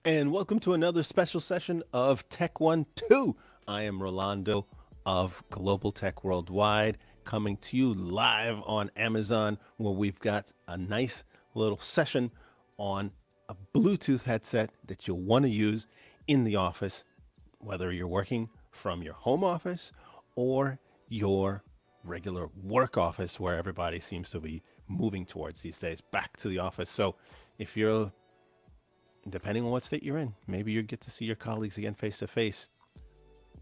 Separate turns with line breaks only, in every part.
And welcome to another special session of Tech 1-2. I am Rolando of Global Tech Worldwide, coming to you live on Amazon, where we've got a nice little session on a Bluetooth headset that you'll want to use in the office, whether you're working from your home office or your regular work office, where everybody seems to be moving towards these days, back to the office. So if you're, depending on what state you're in, maybe you get to see your colleagues again face to face.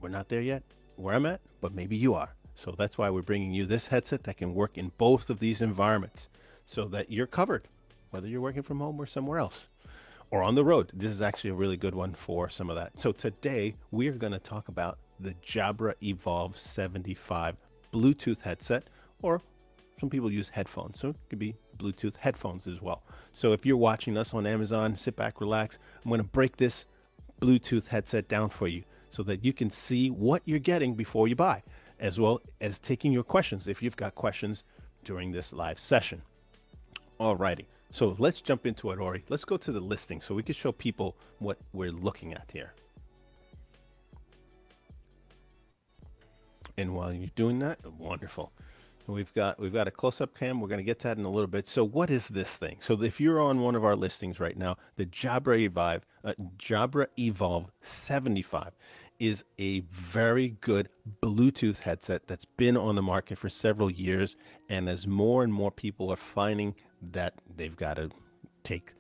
We're not there yet where I'm at, but maybe you are. So that's why we're bringing you this headset that can work in both of these environments so that you're covered, whether you're working from home or somewhere else or on the road. This is actually a really good one for some of that. So today we are going to talk about the Jabra Evolve 75 Bluetooth headset, or some people use headphones, so it could be Bluetooth headphones as well. So if you're watching us on Amazon, sit back, relax. I'm going to break this Bluetooth headset down for you so that you can see what you're getting before you buy, as well as taking your questions if you've got questions during this live session. Alrighty, so let's jump into it, Ori. Let's go to the listing so we can show people what we're looking at here. And while you're doing that, wonderful. We've got a close-up cam. We're going to get to that in a little bit. So what is this thing? So if you're on one of our listings right now, the Jabra Evolve 75 is a very good Bluetooth headset that's been on the market for several years. And as more and more people are finding that they've got to take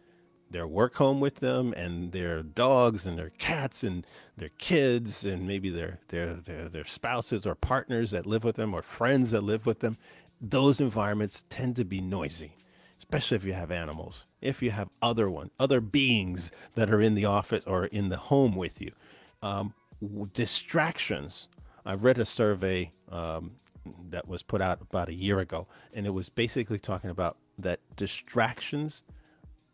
their work home with them, and their dogs and their cats and their kids and maybe their spouses or partners that live with them or friends that live with them, those environments tend to be noisy, especially if you have animals, if you have other beings that are in the office or in the home with you. Distractions. I read a survey that was put out about a year ago, and it was basically talking about that distractions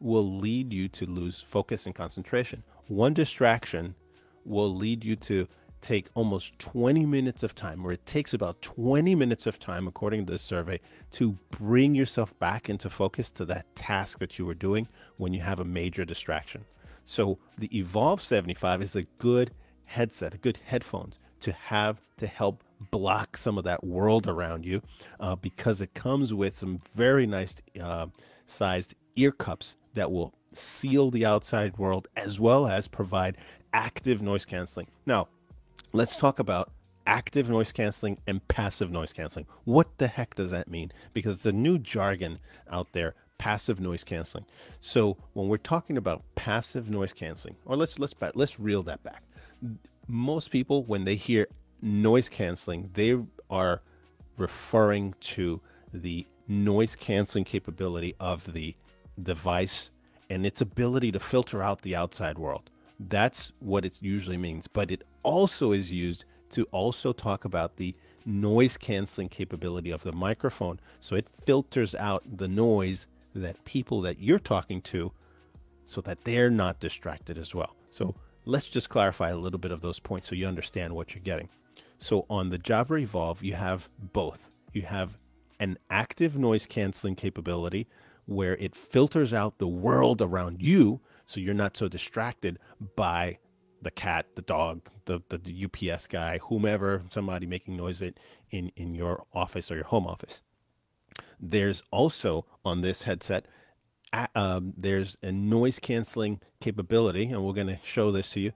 will lead you to lose focus and concentration. One distraction will lead you to take almost 20 minutes of time, or it takes about 20 minutes of time, according to this survey, to bring yourself back into focus to that task that you were doing when you have a major distraction. So the Evolve 75 is a good headset, a good headphones to have to help block some of that world around you, because it comes with some very nice sized ear cups that will seal the outside world, as well as provide active noise canceling. Now, let's talk about active noise canceling and passive noise canceling. What the heck does that mean? Because it's a new jargon out there, passive noise canceling. So when we're talking about passive noise canceling, or let's reel that back. Most people, when they hear noise canceling, they are referring to the noise canceling capability of the device and its ability to filter out the outside world. That's what it usually means, but it also is used to also talk about the noise canceling capability of the microphone. So it filters out the noise that people that you're talking to, so that they're not distracted as well. So let's just clarify a little bit of those points so you understand what you're getting. So on the Jabra Evolve, you have both. You have an active noise canceling capability where it filters out the world around you, so you're not so distracted by the cat, the dog, the UPS guy, whomever, somebody making noise in your office or your home office. There's also on this headset, there's a noise canceling capability, and we're going to show this to you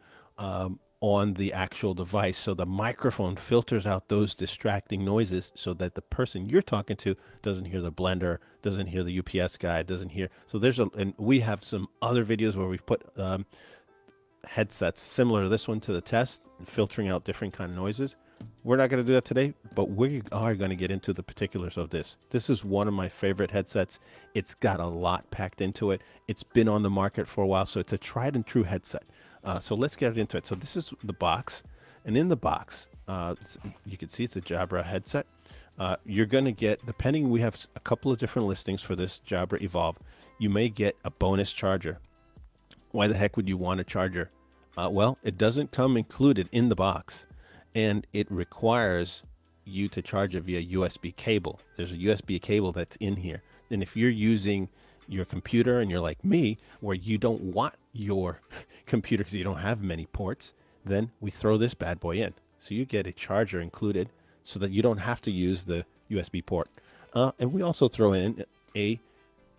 on the actual device. So the microphone filters out those distracting noises so that the person you're talking to doesn't hear the blender, doesn't hear the UPS guy, doesn't hear. So and we have some other videos where we've put headsets similar to this one to the test, filtering out different kind of noises. We're not going to do that today, but we are going to get into the particulars of this. This is one of my favorite headsets. It's got a lot packed into it. It's been on the market for a while, so it's a tried and true headset. So let's get into it. So this is the box, and in the box, you can see it's a Jabra headset. You're going to get, depending, we have a couple of different listings for this Jabra Evolve. You may get a bonus charger. Why the heck would you want a charger? Well, it doesn't come included in the box, and it requires you to charge it via USB cable. There's a USB cable that's in here. And if you're using your computer and you're like me, where you don't want your computer because you don't have many ports, then we throw this bad boy in. So you get a charger included so that you don't have to use the USB port. And we also throw in a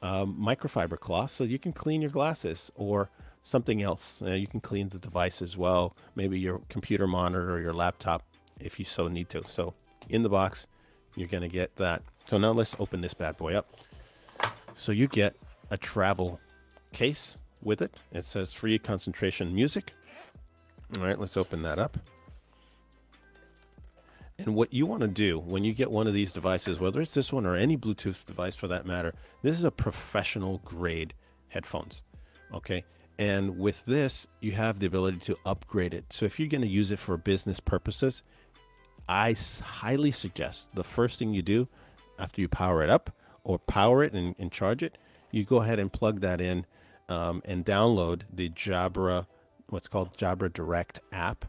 microfiber cloth so you can clean your glasses or something else. You can clean the device as well, maybe your computer monitor or your laptop if you so need to. So in the box, you're going to get that. So now let's open this bad boy up. So you get a travel case with it. It says free concentration music. All right, let's open that up. And what you want to do when you get one of these devices, whether it's this one or any Bluetooth device for that matter, this is a professional grade headphones. Okay. And with this, you have the ability to upgrade it. So if you're going to use it for business purposes, I highly suggest the first thing you do after you power it up or power it and charge it, you go ahead and plug that in and download the Jabra, what's called Jabra Direct app.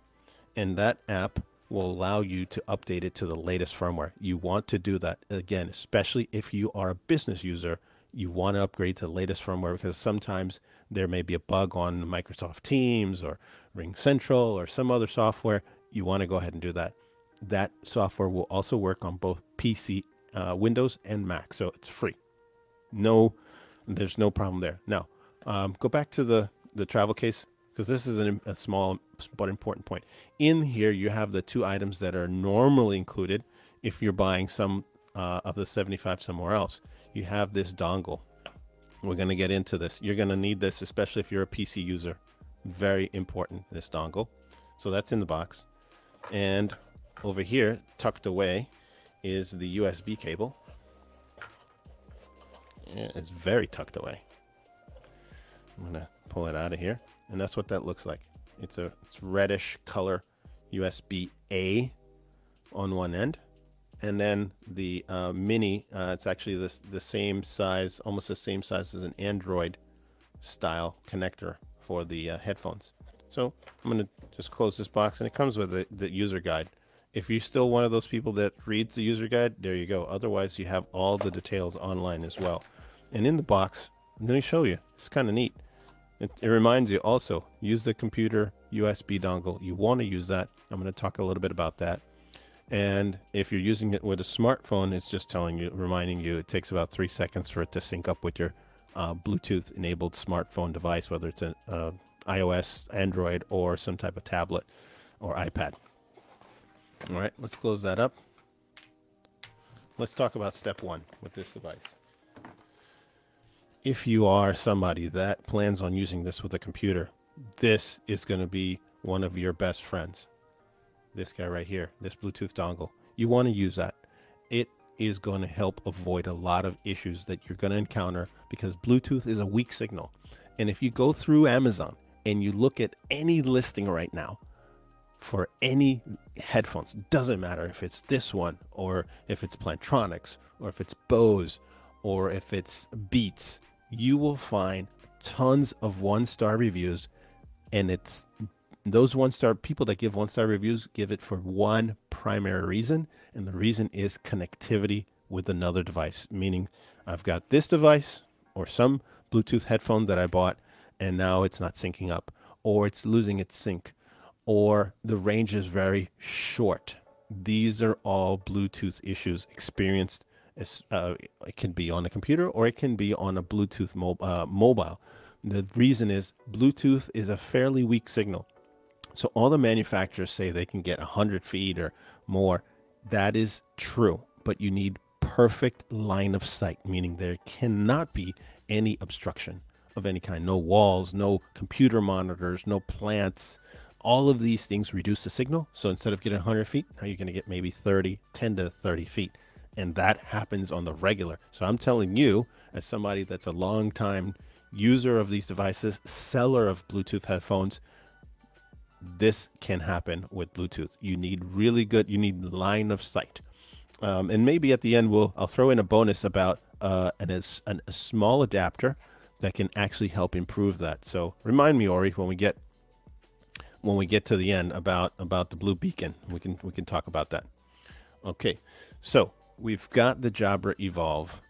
And that app will allow you to update it to the latest firmware. You want to do that again, especially if you are a business user. You want to upgrade to the latest firmware because sometimes there may be a bug on Microsoft Teams or Ring Central or some other software. You want to go ahead and do that. That software will also work on both PC, Windows, and Mac, so it's free. There's no problem there. Now, go back to the travel case because this is a small but important point. In here, you have the two items that are normally included if you're buying some of the 75 somewhere else. You have this dongle. We're going to get into this. You're going to need this, especially if you're a PC user. Very important, this dongle. So that's in the box. And over here, tucked away, is the USB cable. Yeah, it's very tucked away. I'm going to pull it out of here. And that's what that looks like. It's reddish color USB-A on one end. And then the mini, it's actually the same size, almost the same size as an Android style connector for the headphones. So I'm going to just close this box, and it comes with the user guide. If you're still one of those people that reads the user guide, there you go. Otherwise, you have all the details online as well. And in the box, let me show you. It's kind of neat. It reminds you also, use the computer USB dongle. You want to use that. I'm going to talk a little bit about that. And if you're using it with a smartphone, it's just reminding you it takes about 3 seconds for it to sync up with your Bluetooth enabled smartphone device, whether it's an iOS, Android, or some type of tablet or iPad. All right, let's close that up. Let's talk about step one with this device. If you are somebody that plans on using this with a computer, this is going to be one of your best friends. This guy right here, this Bluetooth dongle. You want to use that. It is going to help avoid a lot of issues that you're going to encounter because Bluetooth is a weak signal. And if you go through Amazon and you look at any listing right now for any headphones, doesn't matter if it's this one or if it's Plantronics or if it's Bose or if it's Beats, you will find tons of one-star reviews, and it's those one-star people that give one-star reviews give it for one primary reason, and the reason is connectivity with another device, meaning I've got this device or some Bluetooth headphone that I bought and now it's not syncing up, or it's losing its sync, or the range is very short. These are all Bluetooth issues experienced. It can be on a computer or it can be on a Bluetooth mobile. The reason is Bluetooth is a fairly weak signal. So all the manufacturers say they can get 100 feet or more. That is true, but you need perfect line of sight, meaning there cannot be any obstruction of any kind. No walls, no computer monitors, no plants. All of these things reduce the signal. So instead of getting 100 feet, now you're going to get maybe 10 to 30 feet. And that happens on the regular. So I'm telling you, as somebody that's a long time user of these devices, seller of Bluetooth headphones, this can happen with Bluetooth. You need you need line of sight. And maybe at the end, I'll throw in a bonus about a small adapter that can actually help improve that. So remind me, Ori, when we get to the end about the blue beacon, we can talk about that. Okay, so we've got the Jabra Evolve.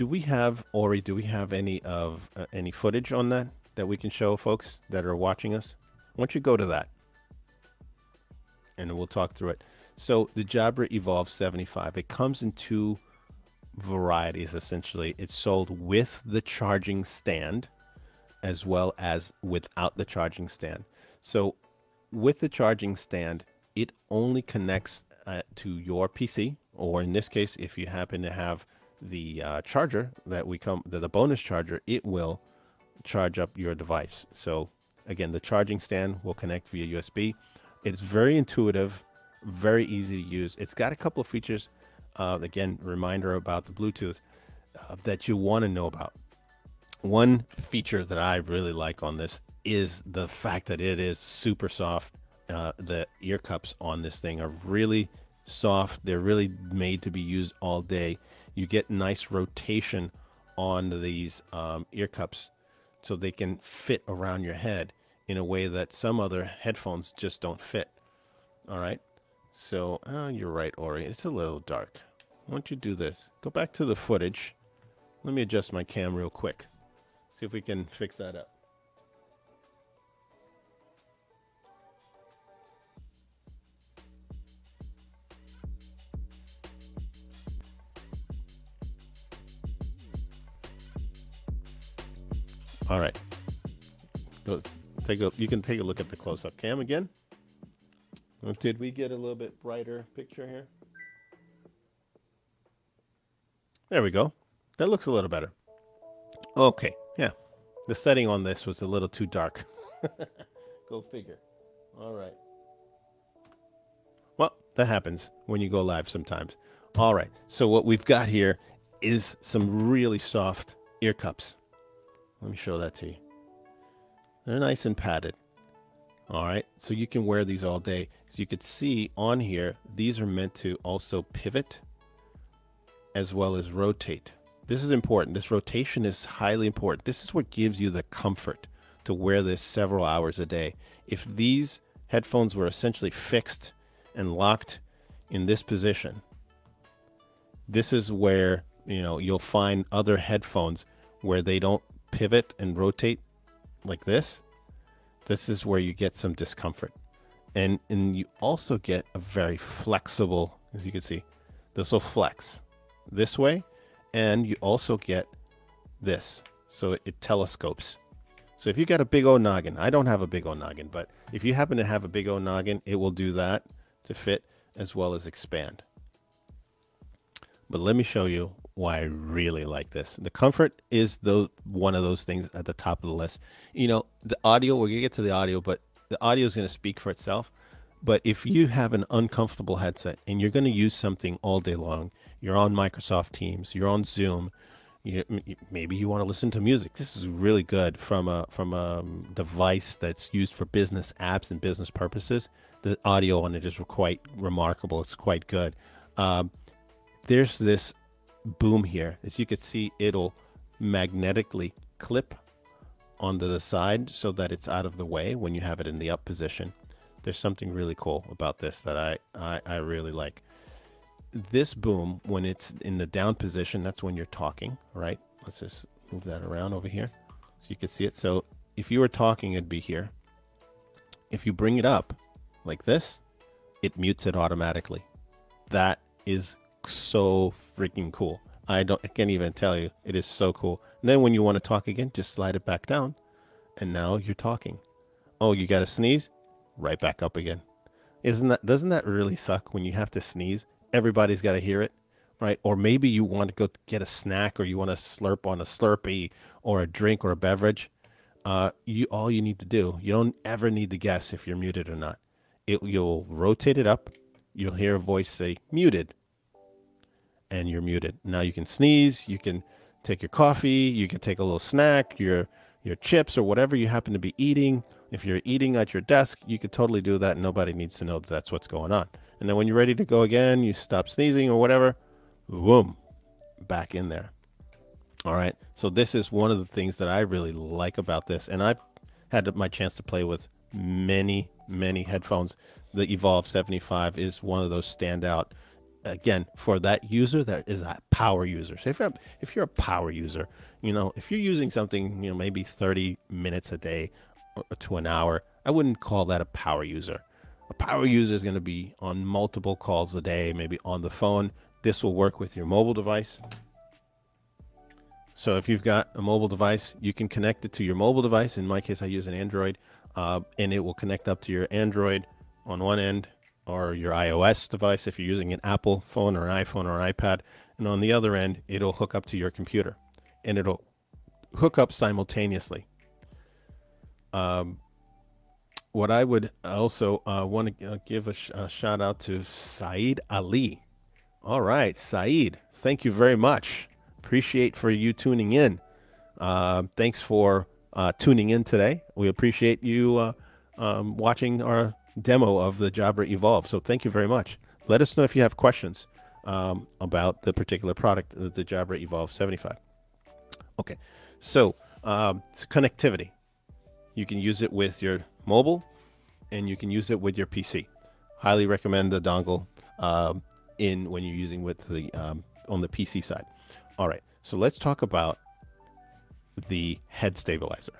Do we have, Ori, do we have any footage on that we can show folks that are watching us? Why don't you go to that and we'll talk through it. So the Jabra Evolve 75, it comes in two varieties essentially. It's sold with the charging stand as well as without the charging stand. So with the charging stand, it only connects to your PC, or in this case, if you happen to have the charger that the bonus charger, it will charge up your device. So again, the charging stand will connect via USB. It's very intuitive, very easy to use. It's got a couple of features, again, reminder about the Bluetooth, that you want to know about. One feature that I really like on this is the fact that it is super soft. The ear cups on this thing are really soft. They're really made to be used all day. You get nice rotation on these ear cups so they can fit around your head in a way that some other headphones just don't fit. All right. So you're right, Ori. It's a little dark. Why don't you do this? Go back to the footage. Let me adjust my cam real quick. See if we can fix that up. All right. You can take a look at the close-up cam again. Did we get a little bit brighter picture here? There we go. That looks a little better. Okay, yeah. The setting on this was a little too dark. Go figure. All right. Well, that happens when you go live sometimes. All right. So what we've got here is some really soft ear cups. Let me show that to you. They're nice and padded. All right. So you can wear these all day. As you can see on here, these are meant to also pivot as well as rotate. This is important. This rotation is highly important. This is what gives you the comfort to wear this several hours a day. If these headphones were essentially fixed and locked in this position, this is where, you know, you'll find other headphones where they don't pivot and rotate like this. This is where you get some discomfort. And you also get a very flexible, as you can see, this will flex this way. And you also get this. So it telescopes. So if you got a big old noggin, I don't have a big old noggin, but if you happen to have a big old noggin, it will do that to fit as well as expand. But let me show you why I really like this. The comfort is one of those things at the top of the list. You know, the audio, we're going to get to the audio, but the audio is going to speak for itself. But if you have an uncomfortable headset and you're going to use something all day long, you're on Microsoft Teams, you're on Zoom, maybe you want to listen to music. This is really good from a device that's used for business apps and business purposes. The audio on it is quite remarkable. It's quite good. There's this boom here. As you can see, it'll magnetically clip onto the side so that it's out of the way when you have it in the up position. There's something really cool about this that I really like. This boom, when it's in the down position, that's when you're talking, right? Let's just move that around over here so you can see it. So if you were talking, it'd be here. If you bring it up like this, it mutes it automatically. That is so freaking cool. I can't even tell you. It is so cool. And then when you want to talk again, just slide it back down. And now you're talking. Oh, you got to sneeze? Right back up again. Doesn't that really suck when you have to sneeze? Everybody's got to hear it, right? Or maybe you want to go get a snack, or you want to slurp on a Slurpee or a drink or a beverage. All you need to do, you don't ever need to guess if you're muted or not. You'll rotate it up. You'll hear a voice say muted, and you're muted. Now you can sneeze. You can take your coffee. You can take a little snack, your chips or whatever you happen to be eating. If you're eating at your desk, you could totally do that. And nobody needs to know that that's what's going on. And then when you're ready to go again, you stop sneezing or whatever, boom, back in there. All right. So this is one of the things that I really like about this. And I've had my chance to play with many, many headphones. The Evolve 75 is one of those standout again, for that user that is a power user. So if you're a power user, if you're using something, maybe 30 minutes a day or to an hour, I wouldn't call that a power user. A power user is going to be on multiple calls a day, maybe on the phone. This will work with your mobile device. So if you've got a mobile device, you can connect it to your mobile device. In my case, I use an Android, and it will connect up to your Android on one end, or your iOS device if you're using an Apple phone or an iPhone or an iPad. And on the other end, it'll hook up to your computer, and it'll hook up simultaneously. What I would also want to give a shout out to Saeed Ali. All right, Saeed, thank you very much. Appreciate for you tuning in. Thanks for tuning in today. We appreciate you watching our demo of the Jabra Evolve. So thank you very much. Let us know if you have questions about the particular product, the Jabra Evolve 75. Okay, so it's connectivity. You can use it with your mobile, and you can use it with your PC. Highly recommend the dongle when you're using with the on the PC side. All right, so let's talk about the head stabilizer.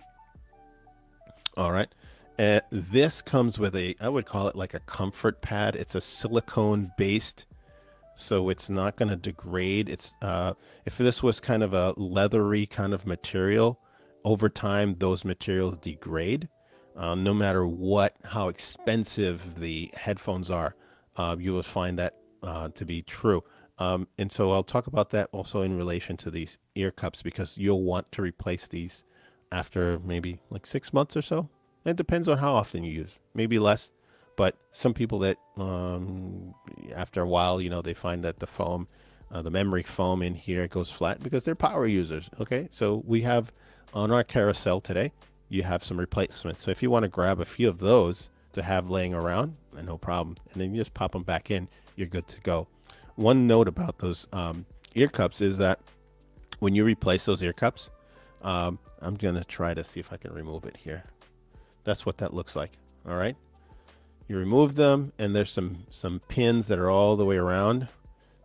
All right, this comes with I would call it like a comfort pad. It's a silicone based, so it's not going to degrade. It's if this was kind of a leathery kind of material, over time those materials degrade. No matter how expensive the headphones are, you will find that to be true. And so I'll talk about that also in relation to these ear cups, because you'll want to replace these after maybe like 6 months or so. It depends on how often you use, maybe less. But some people that after a while, they find that the foam, the memory foam in here goes flat because they're power users. Okay, so we have on our carousel today, you have some replacements. So if you want to grab a few of those to have laying around, no problem. And then you just pop them back in, you're good to go. One note about those ear cups is that when you replace those ear cups, I'm going to try to see if I can remove it here. That's what that looks like. All right. You remove them, and there's some pins that are all the way around.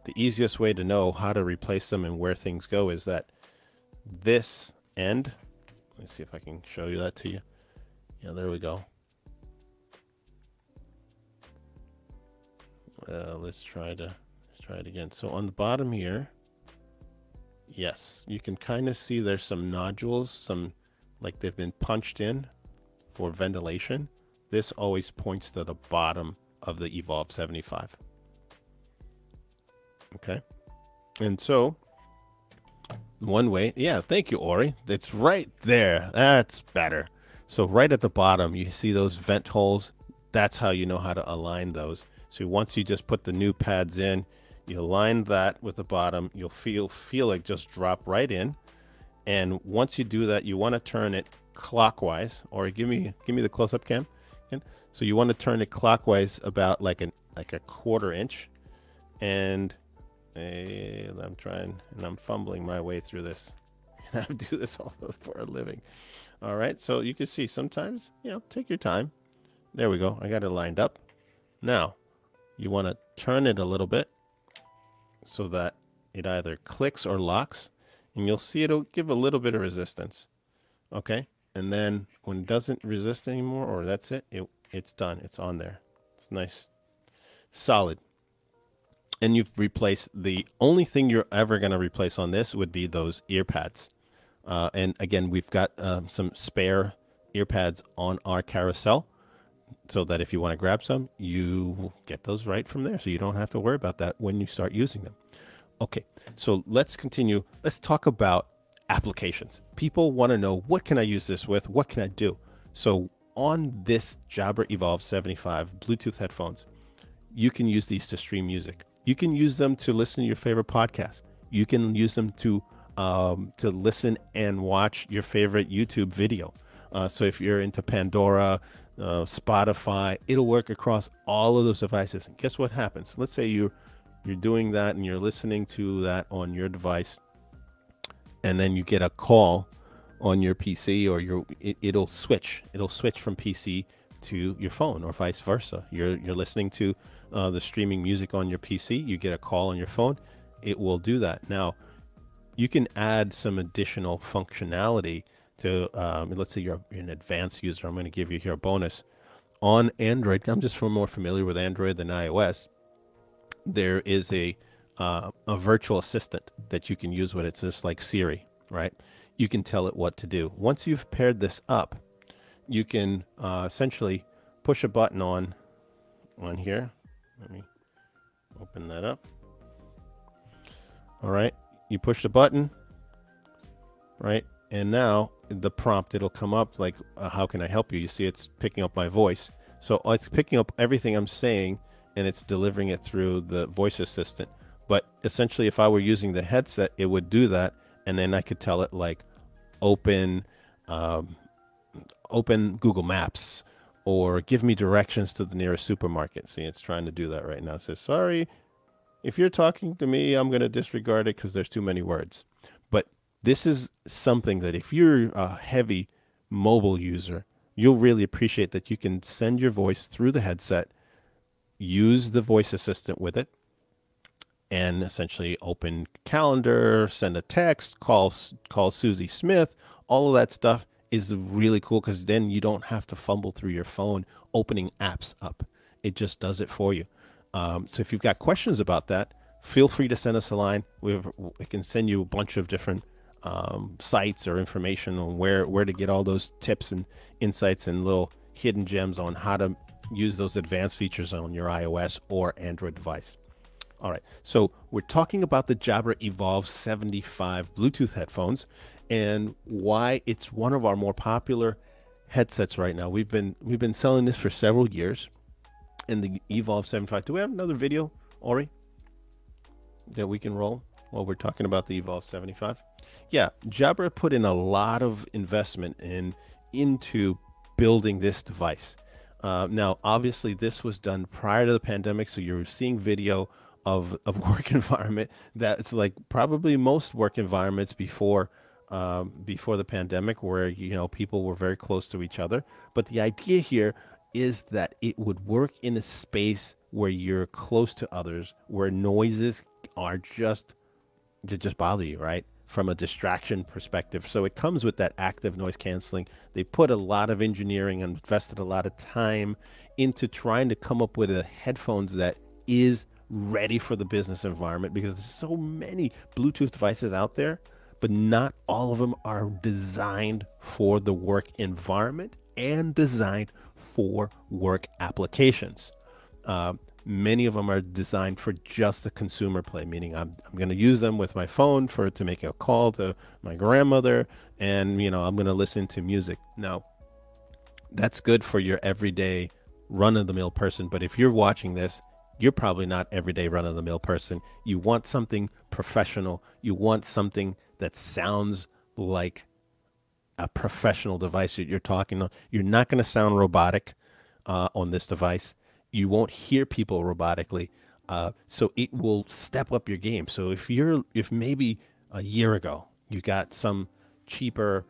The easiest way to know how to replace them and where things go is that this end, let's see if I can show you that to you. Yeah, there we go. Let's try it again. So on the bottom here, yes, you can kind of see there's some nodules, like they've been punched in for ventilation. This always points to the bottom of the Evolve 75. Okay. And so one way, yeah, thank you, Ori. It's right there. That's better. So right at the bottom, you see those vent holes. That's how you know how to align those. So once you just put the new pads in, you align that with the bottom, you'll feel it just drop right in. And once you do that, you want to turn it clockwise, or give me the close-up cam. And so you want to turn it clockwise about like a 1/4 inch. And I'm trying, and I'm fumbling my way through this. I do this all for a living. All right, so you can see sometimes, take your time. There we go. I got it lined up. Now, you want to turn it a little bit so that it either clicks or locks, and you'll see it'll give a little bit of resistance. Okay, and then when it doesn't resist anymore, or that's it, it's done. It's on there. It's nice, solid. And you've replaced the only thing you're ever going to replace on this would be those ear pads. And again, we've got some spare ear pads on our carousel, so that if you want to grab some, you get those right from there. So you don't have to worry about that when you start using them. Okay, so let's continue. Let's talk about applications. People want to know, what can I use this with? What can I do? So on this Jabra Evolve 75 Bluetooth headphones, you can use these to stream music. You can use them to listen to your favorite podcast. You can use them to listen and watch your favorite YouTube video. So if you're into Pandora, Spotify, it'll work across all of those devices. And guess what happens? Let's say you're doing that and you're listening to that on your device, and then you get a call on your PC, or it'll switch from PC to your phone, or vice versa. You're listening to the streaming music on your PC, you get a call on your phone, it will do that. Now, you can add some additional functionality to, let's say you're an advanced user. I'm going to give you here a bonus. On Android, I'm just more familiar with Android than iOS, there is a virtual assistant that you can use with it. It's just like Siri, right? You can tell it what to do. Once you've paired this up, you can essentially push a button on here. Let me open that up. All right, you push the button, right? And now the prompt, it'll come up like, how can I help you? You see it's picking up my voice. So it's picking up everything I'm saying and it's delivering it through the voice assistant. But essentially, if I were using the headset, it would do that. And then I could tell it like, open Google Maps, or give me directions to the nearest supermarket. See, it's trying to do that right now. It says, sorry, if you're talking to me, I'm going to disregard it because there's too many words. But this is something that if you're a heavy mobile user, you'll really appreciate that you can send your voice through the headset, use the voice assistant with it, and essentially open calendar, send a text, call Susie Smith. All of that stuff is really cool because then you don't have to fumble through your phone opening apps up. It just does it for you. So if you've got questions about that, feel free to send us a line. We can send you a bunch of different sites or information on where to get all those tips and insights and little hidden gems on how to use those advanced features on your iOS or Android device. All right, so we're talking about the Jabra Evolve 75 Bluetooth headphones and why it's one of our more popular headsets right now. We've been selling this for several years. And the Evolve 75. Do we have another video, Ori, that we can roll while we're talking about the Evolve 75? Yeah, Jabra put in a lot of investment into building this device. Now, obviously, this was done prior to the pandemic, so you're seeing video of work environment that's like probably most work environments before the pandemic, where people were very close to each other. But the idea here is that it would work in a space where you're close to others, where noises are just bother you, right? From a distraction perspective. So it comes with that active noise canceling. They put a lot of engineering and invested a lot of time into trying to come up with a headphones that is ready for the business environment, because there's so many Bluetooth devices out there, but not all of them are designed for the work environment and designed for work applications. Many of them are designed for just the consumer play, meaning I'm going to use them with my phone to make a call to my grandmother, and I'm going to listen to music. Now, that's good for your everyday run-of-the-mill person, but if you're watching this, you're probably not everyday run-of-the-mill person. You want something professional. You want something that sounds like a professional device that you're talking on. You're not going to sound robotic on this device. You won't hear people robotically. So it will step up your game. So if maybe a year ago you got some cheaper,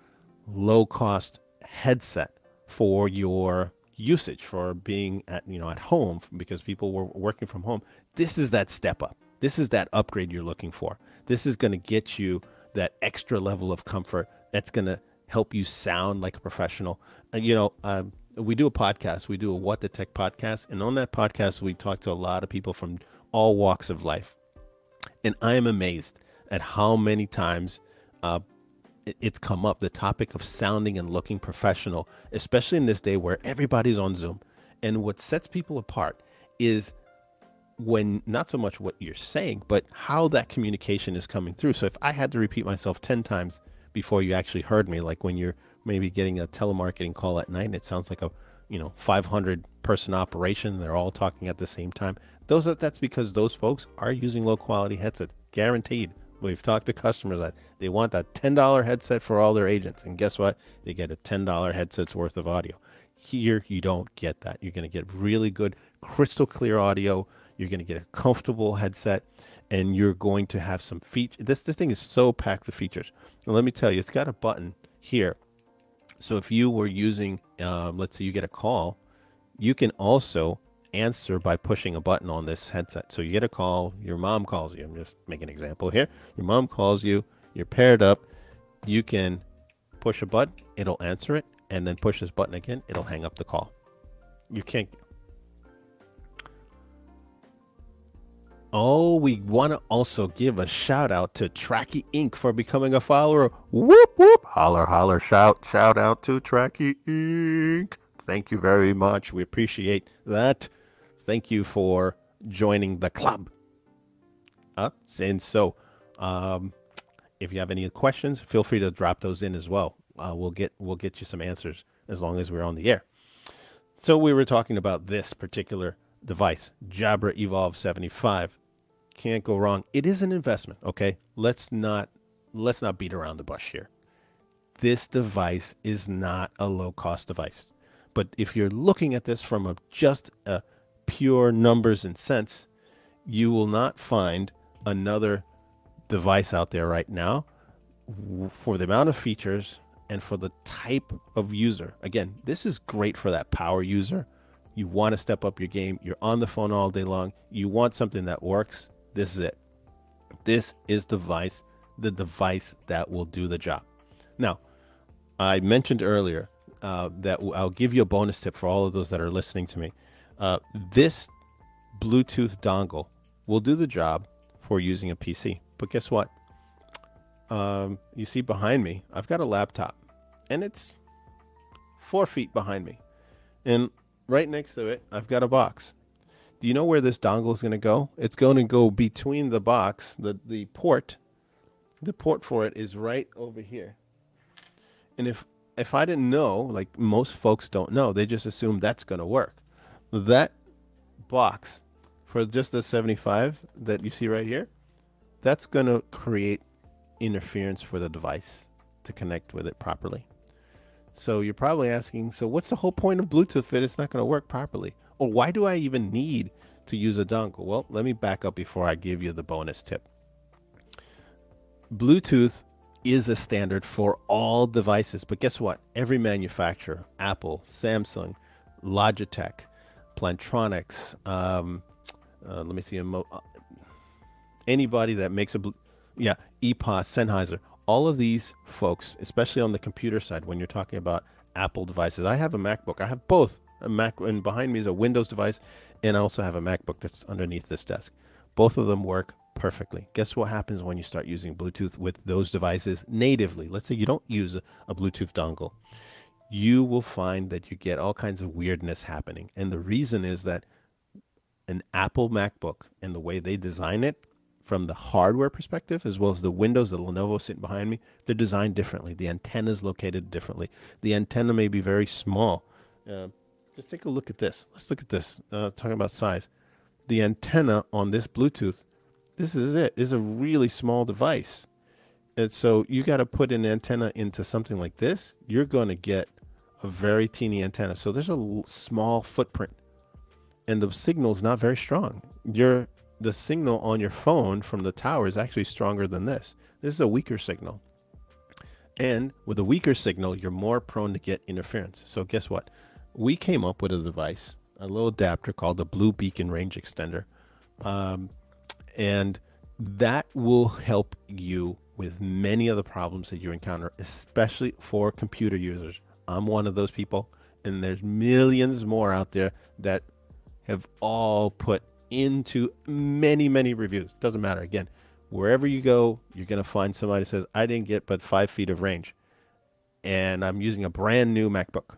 low-cost headset for your usage, for being at home, because people were working from home, this is that step up. This is that upgrade you're looking for. This is going to get you that extra level of comfort that's going to help you sound like a professional. We do a podcast. We do a What the Tech podcast. And on that podcast, we talk to a lot of people from all walks of life. And I am amazed at how many times it's come up, the topic of sounding and looking professional, especially in this day where everybody's on Zoom. And what sets people apart is when not so much what you're saying, but how that communication is coming through. So if I had to repeat myself 10 times before you actually heard me, like when you're maybe getting a telemarketing call at night and it sounds like a 500 person operation, they're all talking at the same time, that's because those folks are using low quality headsets, guaranteed. We've talked to customers that they want that $10 headset for all their agents, and guess what? They get a $10 headset's worth of audio. Here you don't get that. You're going to get really good crystal clear audio. You're going to get a comfortable headset, and you're going to have some features. This thing is so packed with features. And let me tell you, it's got a button here. So if you were using, let's say you get a call, you can also answer by pushing a button on this headset. So you get a call, your mom calls you. I'm just making an example here. Your mom calls you, you're paired up. You can push a button, it'll answer it, and then push this button again, it'll hang up the call. You can't. Oh, we want to also give a shout out to Tracky Inc. for becoming a follower. Whoop, whoop. Holler, holler, shout out to Tracky Inc. Thank you very much. We appreciate that. Thank you for joining the club. And so, if you have any questions, feel free to drop those in as well. We'll get you some answers as long as we're on the air. So we were talking about this particular device, Jabra Evolve 75. Can't go wrong. It is an investment, okay? Let's not beat around the bush here. This device is not a low-cost device. But if you're looking at this from just a pure numbers and cents, you will not find another device out there right now for the amount of features and for the type of user. Again, this is great for that power user. You want to step up your game. You're on the phone all day long. You want something that works. This is it. This is the device that will do the job. Now, I mentioned earlier that I'll give you a bonus tip for all of those that are listening to me. This Bluetooth dongle will do the job for using a PC. But guess what? You see behind me, I've got a laptop, and it's 4 feet behind me. And right next to it, I've got a box. Do you know where this dongle is going to go? It's going to go between the box, the port. The port for it is right over here. And if I didn't know, like most folks don't know, they just assume that's going to work. That box for just the 75 that you see right here, that's going to create interference for the device to connect with it properly. So you're probably asking, so what's the whole point of Bluetooth if it's not going to work properly? Or why do I even need to use a dongle? Well, let me back up before I give you the bonus tip. Bluetooth is a standard for all devices, but guess what? Every manufacturer, Apple, Samsung, Logitech, Plantronics, let me see, anybody that makes EPOS, Sennheiser, all of these folks, especially on the computer side, when you're talking about Apple devices. I have a MacBook. I have both. A Mac, and behind me is a Windows device, and I also have a MacBook that's underneath this desk. Both of them work perfectly. Guess what happens when you start using Bluetooth with those devices natively? Let's say you don't use a Bluetooth dongle. You will find that you get all kinds of weirdness happening. And the reason is that an Apple MacBook and the way they design it, from the hardware perspective, as well as the Windows, the Lenovo sitting behind me, they're designed differently. The antenna is located differently. The antenna may be very small. Just take a look at this. Let's look at this. Talking about size. The antenna on this Bluetooth, this is it. It's a really small device. And so you got to put an antenna into something like this. You're going to get a very teeny antenna. So there's a small footprint. And the signal is not very strong. The signal on your phone from the tower is actually stronger than this. This is a weaker signal. And with a weaker signal, you're more prone to get interference. So guess what? We came up with a device, a little adapter called the Blue Beacon Range Extender. And that will help you with many of the problems that you encounter, especially for computer users. I'm one of those people, and there's millions more out there that have all put into many reviews. Doesn't matter. Again, wherever you go, you're going to find somebody that says, I didn't get but 5 feet of range, and I'm using a brand new MacBook,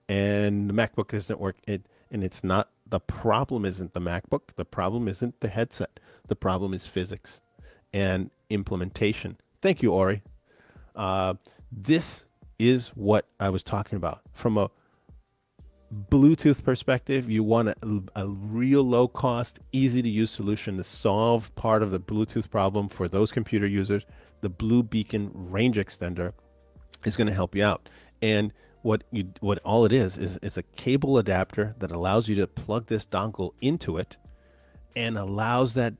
and the MacBook isn't working. And it's not, the problem isn't the MacBook. The problem isn't the headset. The problem is physics and implementation. Thank you, Ori. This is what I was talking about. From a Bluetooth perspective, you want a real low cost, easy to use solution to solve part of the Bluetooth problem for those computer users. The Blue Beacon Range Extender is going to help you out. And what all it is a cable adapter that allows you to plug this dongle into it and allows that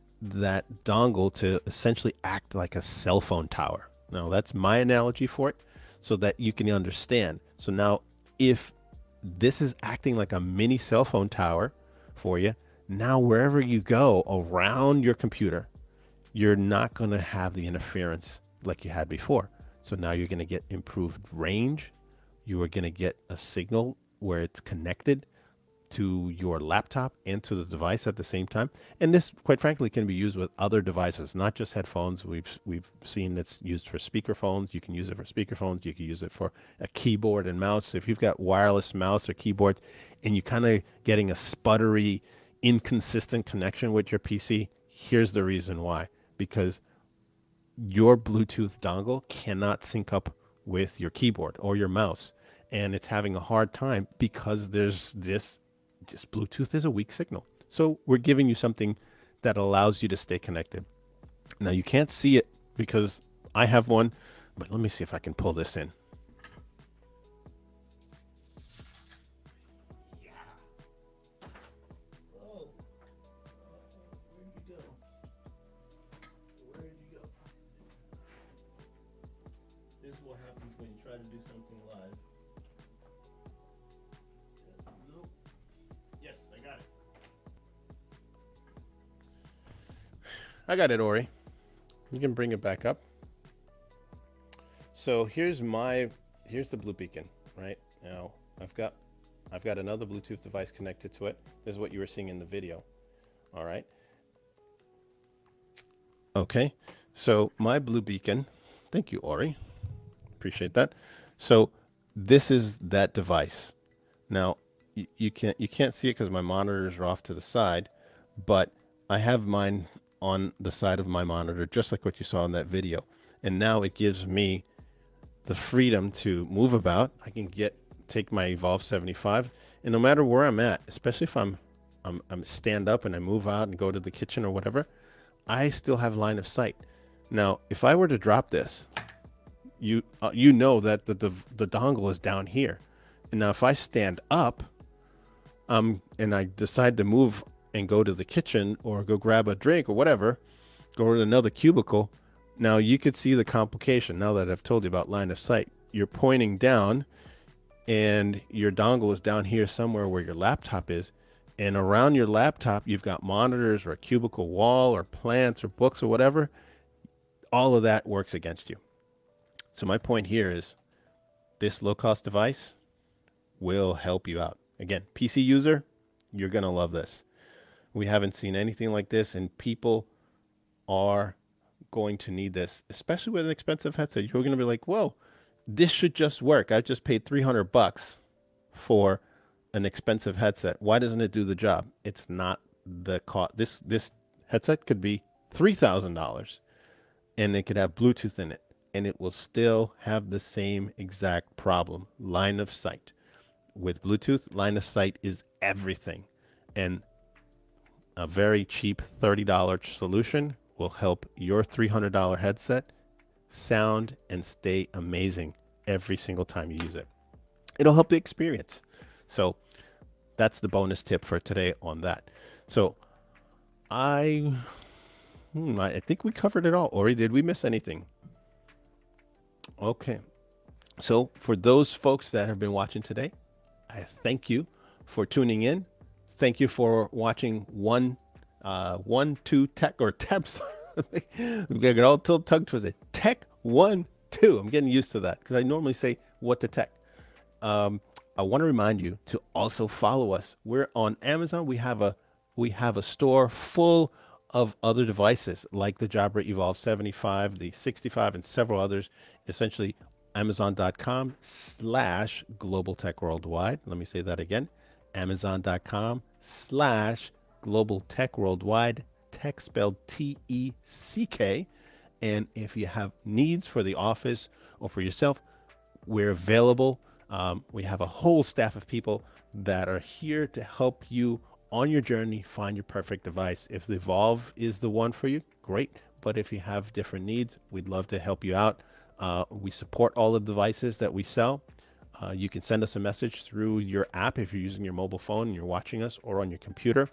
dongle to essentially act like a cell phone tower. Now, that's my analogy for it so that you can understand. So now if this is acting like a mini cell phone tower for you. Now, wherever you go around your computer, you're not going to have the interference like you had before. So now you're going to get improved range. You are going to get a signal where it's connected to your laptop and to the device at the same time. And this, quite frankly, can be used with other devices, not just headphones. We've seen that's used for speakerphones. You can use it for speakerphones. You can use it for a keyboard and mouse. So if you've got wireless mouse or keyboard and you're kind of getting a sputtery, inconsistent connection with your PC, here's the reason why. Because your Bluetooth dongle cannot sync up with your keyboard or your mouse. And it's having a hard time because there's this Bluetooth is a weak signal. So we're giving you something that allows you to stay connected. Now you can't see it because I have one, but let me see if I can pull this in. Yeah. Oh. Where'd you go? Where'd you go? This is what happens when you try to do something live. Nope. Yes, I got it. I got it, Ori. You can bring it back up. So here's the Blue Beacon, right? Now I've got another Bluetooth device connected to it. This is what you were seeing in the video. All right. Okay. So my Blue Beacon, thank you, Ori. Appreciate that. So this is that device. Now you can't see it because my monitors are off to the side, but I have mine on the side of my monitor, just like what you saw in that video. And now it gives me the freedom to move about. I can take my Evolve 75, and no matter where I'm at, especially if I'm stand up and I move out and go to the kitchen or whatever, I still have line of sight. Now, if I were to drop this, you know that the dongle is down here. And now if I stand up, and I decide to move and go to the kitchen or go grab a drink or whatever, go to another cubicle, now you could see the complication. Now that I've told you about line of sight, you're pointing down and your dongle is down here somewhere where your laptop is. And around your laptop, you've got monitors or a cubicle wall or plants or books or whatever. All of that works against you. So my point here is this low-cost device will help you out. Again, PC user, you're going to love this. We haven't seen anything like this, and people are going to need this, especially with an expensive headset. You're going to be like, whoa, this should just work. I just paid $300 for an expensive headset. Why doesn't it do the job? It's not the cost. This headset could be $3,000 and it could have Bluetooth in it, and it will still have the same exact problem, line of sight. With Bluetooth, line of sight is everything. And a very cheap $30 solution will help your $300 headset sound and stay amazing every single time you use it. It'll help the experience. So that's the bonus tip for today on that. So I think we covered it all. Ori, did we miss anything? Okay. So for those folks that have been watching today, I thank you for tuning in. Thank you for watching two Tech or Teps. I'm getting all tongue twisted. Tech 1, 2. I'm getting used to that because I normally say what the Tech. I want to remind you to also follow us. We're on Amazon. We have a store full of other devices like the Jabra Evolve 75, the 65, and several others. Essentially, Amazon.com/Global Tech Worldwide. Let me say that again. Amazon.com/Global Tech Worldwide. Tech spelled T-E-C-K. And if you have needs for the office or for yourself, we're available. We have a whole staff of people that are here to help you on your journey find your perfect device. If the Evolve is the one for you, great. But if you have different needs, we'd love to help you out. We support all the devices that we sell. You can send us a message through your app if you're using your mobile phone and you're watching us, or on your computer.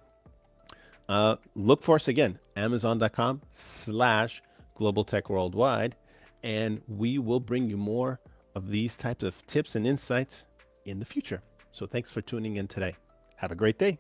Look for us again, Amazon.com/Global Tech Worldwide, and we will bring you more of these types of tips and insights in the future. So thanks for tuning in today. Have a great day.